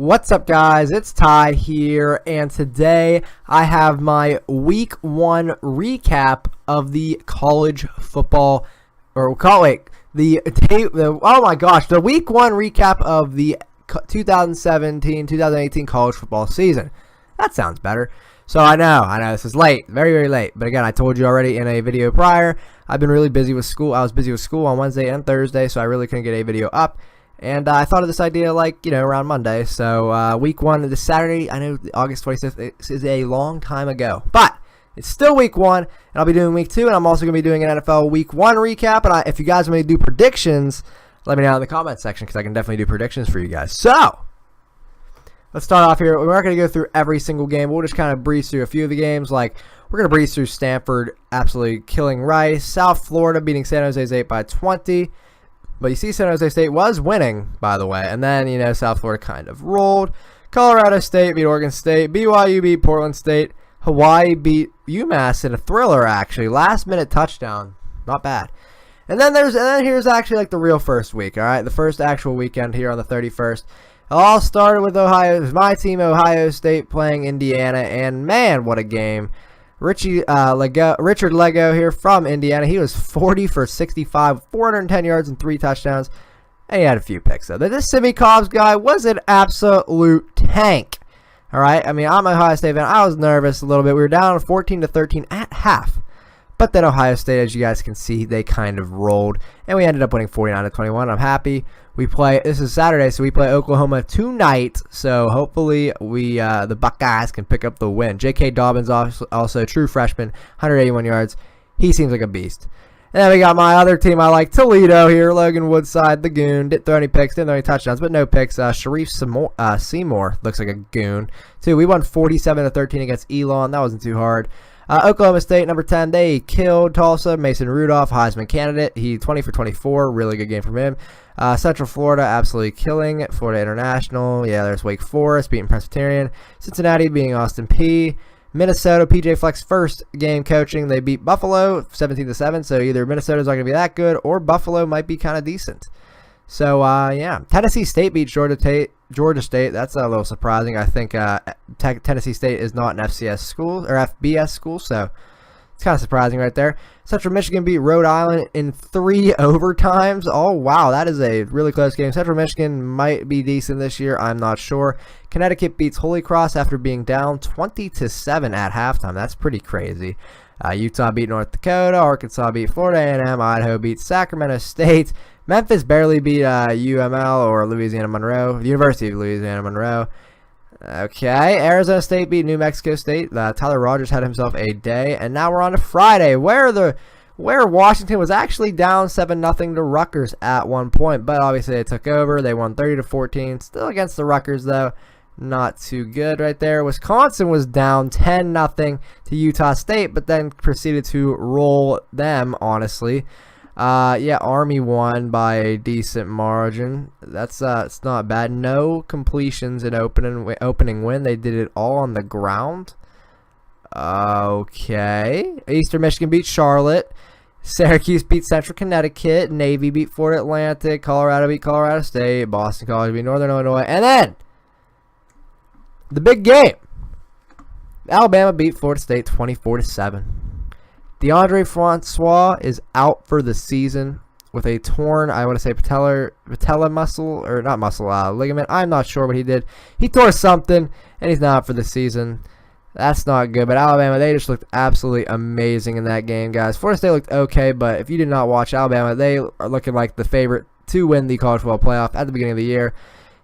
What's up, guys? It's Ty here, and today I have my Week 1 recap of the college football, the Week 1 recap of the 2017-2018 college football season. That sounds better. So I know this is late, very, very late. But again, I told you already in a video prior, I've been really busy with school. I was busy with school on Wednesday and Thursday, so I really couldn't get a video up. And I thought of this idea around Monday. So week 1 this Saturday, I know August 26th is a long time ago. But it's still week 1, and I'll be doing week 2, and I'm also going to be doing an NFL week 1 recap. And if you guys want me to do predictions, let me know in the comment section because I can definitely do predictions for you guys. So let's start off here. We're not going to go through every single game. We'll just kind of breeze through a few of the games. We're going to breeze through Stanford absolutely killing Rice. South Florida beating San Jose State by 20. But you see San Jose State was winning, by the way. And then, South Florida kind of rolled. Colorado State beat Oregon State. BYU beat Portland State. Hawaii beat UMass in a thriller, actually. Last-minute touchdown. Not bad. And then here's actually the real first week, all right? The first actual weekend here on the 31st. It all started with my team, Ohio State, playing Indiana. And, man, what a game. Richard Lego here from Indiana. He was 40 for 65, 410 yards and 3 touchdowns. And he had a few picks, though. This Simmie Cobbs guy was an absolute tank. All right? I mean, I'm an Ohio State fan. I was nervous a little bit. We were down 14-13 at half. But then Ohio State, as you guys can see, they kind of rolled. And we ended up winning 49-21. I'm happy. This is Saturday, so we play Oklahoma tonight. So hopefully the Buckeyes can pick up the win. J.K. Dobbins, also true freshman, 181 yards. He seems like a beast. And then we got my other team I like, Toledo here. Logan Woodside, the goon. Didn't throw any picks, didn't throw any touchdowns, but no picks. Sharif Seymour looks like a goon, too. We won 47-13 against Elon. That wasn't too hard. Oklahoma State, number 10, they killed Tulsa. Mason Rudolph, Heisman candidate. He 20 for 24. Really good game from him. Central Florida, absolutely killing it. Florida International. Yeah, there's Wake Forest beating Presbyterian. Cincinnati beating Austin Peay. Minnesota, PJ Fleck's first game coaching. They beat Buffalo 17-7. So either Minnesota's not going to be that good or Buffalo might be kind of decent. So, yeah. Tennessee State beat Georgia State. That's a little surprising. I think Tennessee State is not an FCS school or FBS school, so it's kind of surprising right there. Central Michigan beat Rhode Island in 3 overtimes. Oh, wow. That is a really close game. Central Michigan might be decent this year. I'm not sure. Connecticut beats Holy Cross after being down 20-7 at halftime. That's pretty crazy. Utah beat North Dakota. Arkansas beat Florida A&M. Idaho beat Sacramento State. Memphis barely beat UML or Louisiana Monroe. University of Louisiana Monroe. Okay, Arizona State beat New Mexico State. Tyler Rogers had himself a day. And now we're on to Friday, where Washington was actually down 7-0 to Rutgers at one point. But obviously they took over. They won 30-14. Still against the Rutgers, though. Not too good right there. Wisconsin was down 10-0 to Utah State, but then proceeded to roll them, honestly. Yeah, Army won by a decent margin. That's it's not bad. No completions in opening win. They did it all on the ground. Okay. Eastern Michigan beat Charlotte. Syracuse beat Central Connecticut. Navy beat Florida Atlantic. Colorado beat Colorado State. Boston College beat Northern Illinois. And then the big game. Alabama beat Florida State 24-7. DeAndre Francois is out for the season with a torn, I want to say patella muscle, or not muscle, ligament. I'm not sure what he did. He tore something, and he's not out for the season. That's not good. But Alabama, they just looked absolutely amazing in that game, guys. Florida State looked okay, but if you did not watch Alabama, they are looking like the favorite to win the college football playoff at the beginning of the year,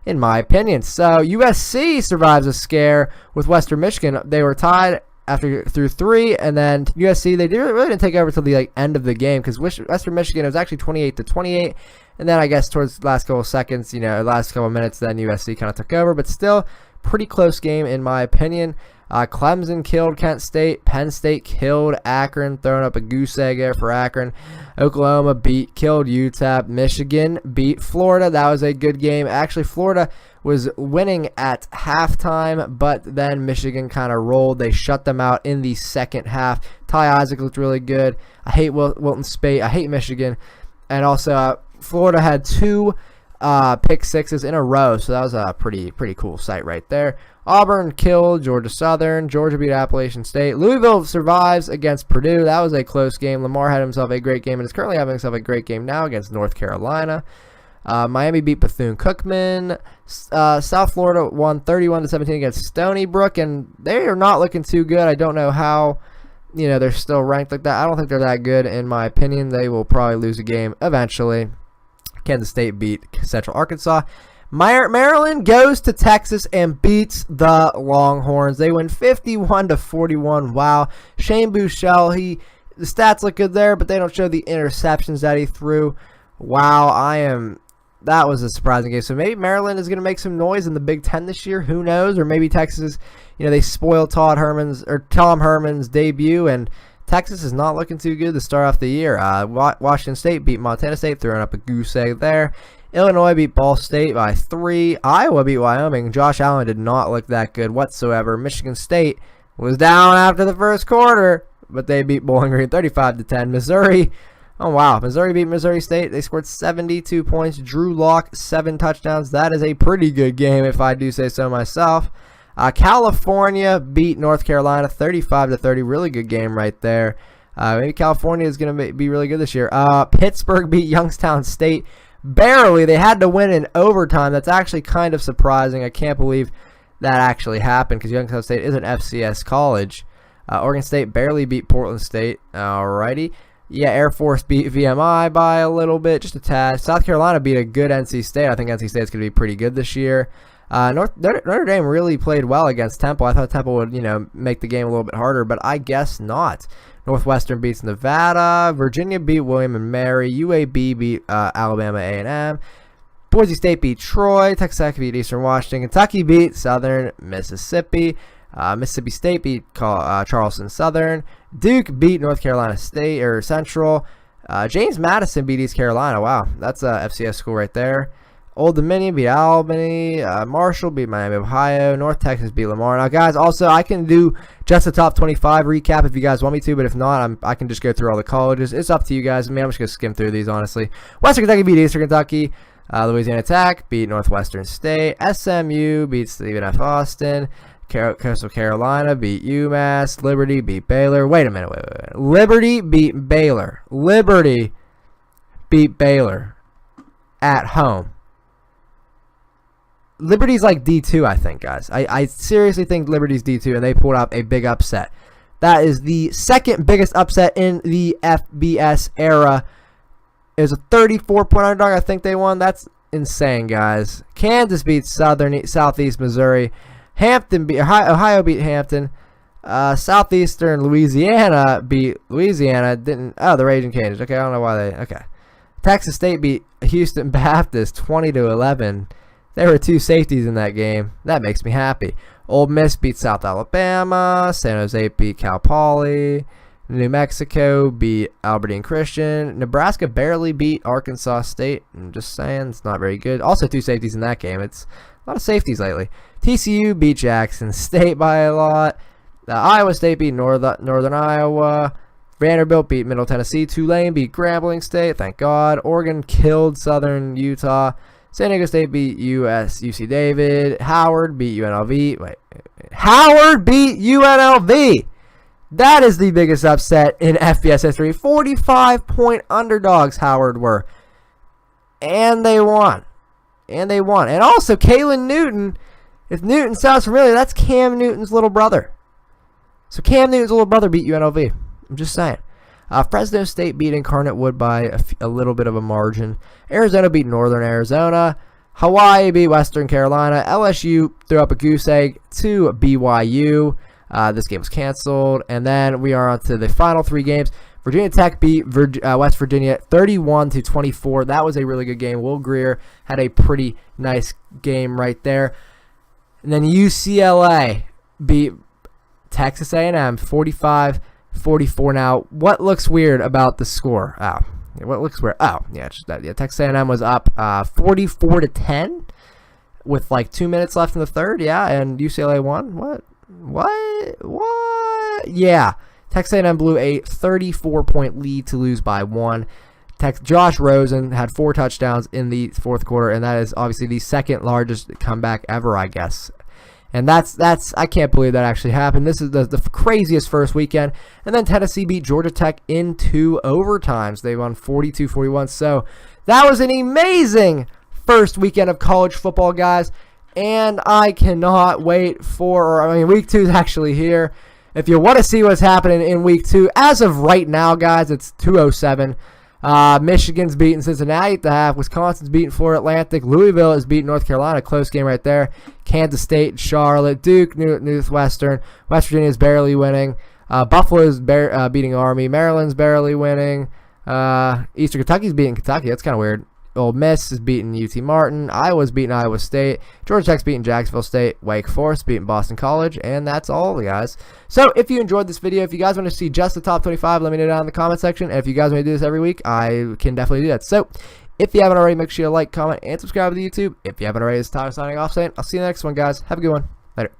in my opinion. So USC survives a scare with Western Michigan. They were tied through 3, and then USC, they really didn't take over until the end of the game because Western Michigan, it was actually 28-28, and then I guess towards the last couple seconds, last couple minutes, then USC kind of took over, but still pretty close game in my opinion. Clemson killed Kent State. Penn State killed Akron, throwing up a goose egg there for Akron. Oklahoma killed UTEP. Michigan beat Florida. That was a good game. Actually, Florida was winning at halftime, but then Michigan kind of rolled. They shut them out in the second half. Ty Isaac looked really good. I hate Wilton Speight. I hate Michigan. And also, Florida had 2 pick sixes in a row, so that was a pretty cool sight right there. Auburn killed Georgia Southern. Georgia beat Appalachian State. Louisville survives against Purdue. That was a close game. Lamar had himself a great game and is currently having himself a great game now against North Carolina. Miami beat Bethune-Cookman. South Florida won 31-17 against Stony Brook, and they are not looking too good. I don't know how, they're still ranked like that. I don't think they're that good, in my opinion. They will probably lose a game eventually. Kansas State beat Central Arkansas. Maryland goes to Texas and beats the Longhorns. They win 51-41. Wow. Shane Buechele, the stats look good there, but they don't show the interceptions that he threw. Wow, that was a surprising game. So maybe Maryland is going to make some noise in the Big Ten this year. Who knows? Or maybe Texas, they spoiled Tom Herman's debut, and Texas is not looking too good to start off the year. Washington State beat Montana State, throwing up a goose egg there. Illinois beat Ball State by 3. Iowa beat Wyoming. Josh Allen did not look that good whatsoever. Michigan State was down after the first quarter, but they beat Bowling Green 35-10. Missouri. Oh, wow. Missouri beat Missouri State. They scored 72 points. Drew Lock, 7 touchdowns. That is a pretty good game, if I do say so myself. California beat North Carolina 35-30. Really good game right there. Maybe California is going to be really good this year. Pittsburgh beat Youngstown State. Barely. They had to win in overtime. That's actually kind of surprising. I can't believe that actually happened because Youngstown State is an FCS college. Oregon State barely beat Portland State. Alrighty. Yeah, Air Force beat VMI by a little bit, just a tad. South Carolina beat a good NC State. I think NC State's going to be pretty good this year. Notre Dame really played well against Temple. I thought Temple would, make the game a little bit harder, but I guess not. Northwestern beats Nevada. Virginia beat William and Mary. UAB beat Alabama A&M. Boise State beat Troy. Texas Tech beat Eastern Washington. Kentucky beat Southern Mississippi. Mississippi State beat Charleston Southern. Duke beat North Carolina State or Central. James Madison beat East Carolina. Wow, that's a FCS school right there. Old Dominion beat Albany. Marshall beat Miami, Ohio. North Texas beat Lamar. Now, guys, also I can do just the top 25 recap if you guys want me to, but if not, I can just go through all the colleges. It's up to you guys. I mean, I'm just gonna skim through these honestly. Western Kentucky beat Eastern Kentucky. Louisiana Tech beat Northwestern State. SMU beat Stephen F. Austin. Coastal Carolina beat UMass. Liberty beat Baylor. Wait a minute. Wait. Liberty beat Baylor. Liberty beat Baylor at home. Liberty's like D2, I think, guys. I seriously think Liberty's D2, and they pulled out a big upset. That is the second biggest upset in the FBS era. It was a 34-point underdog. I think they won. That's insane, guys. Kansas beat Southeast Missouri. Ohio beat Hampton. Southeastern Louisiana beat Louisiana. The Raging Cajuns. Okay, I don't know why they. Okay. Texas State beat Houston Baptist 20-11. There were 2 safeties in that game. That makes me happy. Ole Miss beat South Alabama. San Jose beat Cal Poly. New Mexico beat Albertine Christian. Nebraska barely beat Arkansas State. I'm just saying, it's not very good. Also 2 safeties in that game. It's a lot of safeties lately. TCU beat Jackson State by a lot. Iowa State beat Northern Iowa. Vanderbilt beat Middle Tennessee. Tulane beat Grambling State. Thank God. Oregon killed Southern Utah. San Diego State beat UC David. Howard beat UNLV. Howard beat UNLV. That is the biggest upset in FBS history. 45-point underdogs Howard were. And they won. And also, Kalen Newton, if Newton sounds familiar, that's Cam Newton's little brother. So Cam Newton's little brother beat UNLV. I'm just saying. Fresno State beat Incarnate Wood by a little bit of a margin. Arizona beat Northern Arizona. Hawaii beat Western Carolina. LSU threw up a goose egg to BYU. This game was canceled. And then we are on to the final 3 games. Virginia Tech beat West Virginia 31-24. That was a really good game. Will Grier had a pretty nice game right there. And then UCLA beat Texas A&M 45-44. Now, what looks weird about the score? What looks weird? Just that. Yeah, Texas A&M was up 44-10 with like 2 minutes left in the third. Yeah, and UCLA won. What? Yeah, Texas A&M blew a 34-point lead to lose by 1. Josh Rosen had 4 touchdowns in the fourth quarter, and that is obviously the second largest comeback ever, I guess. And that's I can't believe that actually happened. This is the craziest first weekend. And then Tennessee beat Georgia Tech in 2 overtimes. They won 42-41. So that was an amazing first weekend of college football, guys. And I cannot wait for, week 2 is actually here. If you want to see what's happening in week 2, as of right now, guys, it's 2:07. Michigan's beating Cincinnati at the half. Wisconsin's beating Florida Atlantic. Louisville is beating North Carolina. Close game right there. Kansas State, Charlotte, Duke, Northwestern. West Virginia is barely winning. Buffalo is beating Army. Maryland's barely winning. Eastern Kentucky's beating Kentucky. That's kind of weird. Ole Miss is beating UT Martin. Iowa's beating Iowa State. Georgia Tech's beating Jacksonville State. Wake Forest beating Boston College. And that's all, guys. So if you enjoyed this video, if you guys want to see just the top 25, let me know down in the comment section. And if you guys want to do this every week, I can definitely do that. So if you haven't already, make sure you like, comment, and subscribe to the YouTube. If you haven't already, it's Tyler signing off saying, I'll see you in the next one, guys. Have a good one. Later.